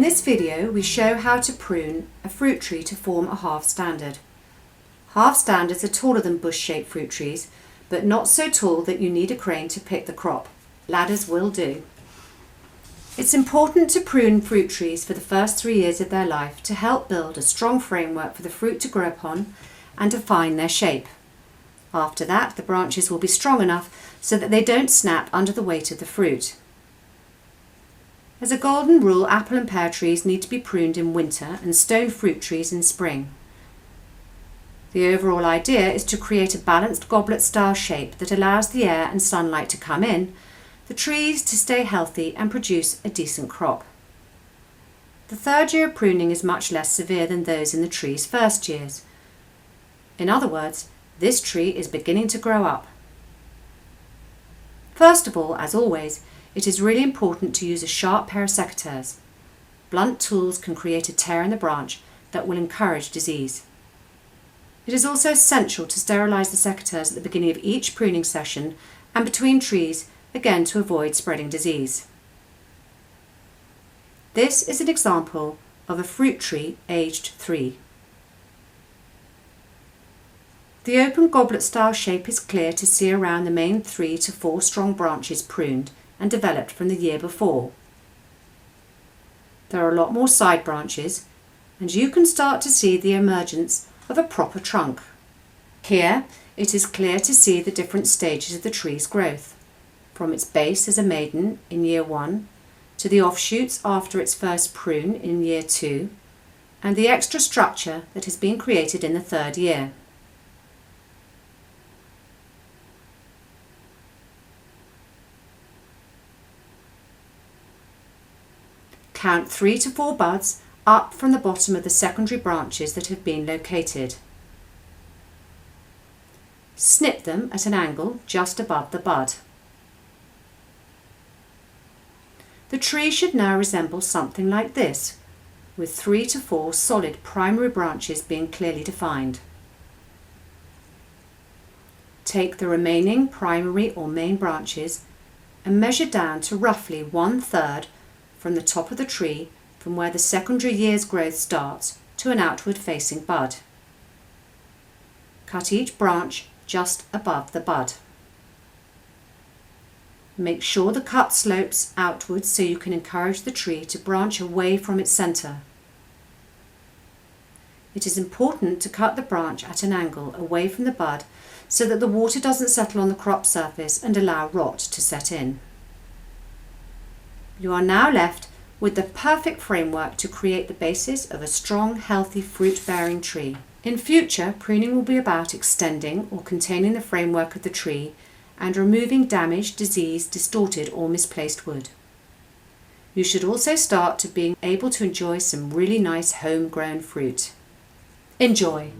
In this video we show how to prune a fruit tree to form a half standard. Half standards are taller than bush-shaped fruit trees, but not so tall that you need a crane to pick the crop. Ladders will do. It's important to prune fruit trees for the first 3 years of their life to help build a strong framework for the fruit to grow upon and define their shape. After that, the branches will be strong enough so that they don't snap under the weight of the fruit. As a golden rule, apple and pear trees need to be pruned in winter and stone fruit trees in spring. The overall idea is to create a balanced goblet-style shape that allows the air and sunlight to come in, the trees to stay healthy and produce a decent crop. The third year of pruning is much less severe than those in the tree's first years. In other words, this tree is beginning to grow up. First of all, as always, it is really important to use a sharp pair of secateurs. Blunt tools can create a tear in the branch that will encourage disease. It is also essential to sterilise the secateurs at the beginning of each pruning session and between trees, again to avoid spreading disease. This is an example of a fruit tree aged 3. The open goblet style shape is clear to see around the main 3 to 4 strong branches pruned and developed from the year before. There are a lot more side branches, and you can start to see the emergence of a proper trunk. Here it is clear to see the different stages of the tree's growth, from its base as a maiden in year 1 to the offshoots after its first prune in year 2 and the extra structure that has been created in the 3rd year. Count 3 to 4 buds up from the bottom of the secondary branches that have been located. Snip them at an angle just above the bud. The tree should now resemble something like this, with 3 to 4 solid primary branches being clearly defined. Take the remaining primary or main branches and measure down to roughly 1/3 from the top of the tree, from where the secondary year's growth starts, to an outward facing bud. Cut each branch just above the bud. Make sure the cut slopes outwards so you can encourage the tree to branch away from its centre. It is important to cut the branch at an angle away from the bud so that the water doesn't settle on the crop surface and allow rot to set in. You are now left with the perfect framework to create the basis of a strong, healthy fruit-bearing tree. In future, pruning will be about extending or containing the framework of the tree and removing damaged, diseased, distorted or misplaced wood. You should also start to being able to enjoy some really nice homegrown fruit. Enjoy!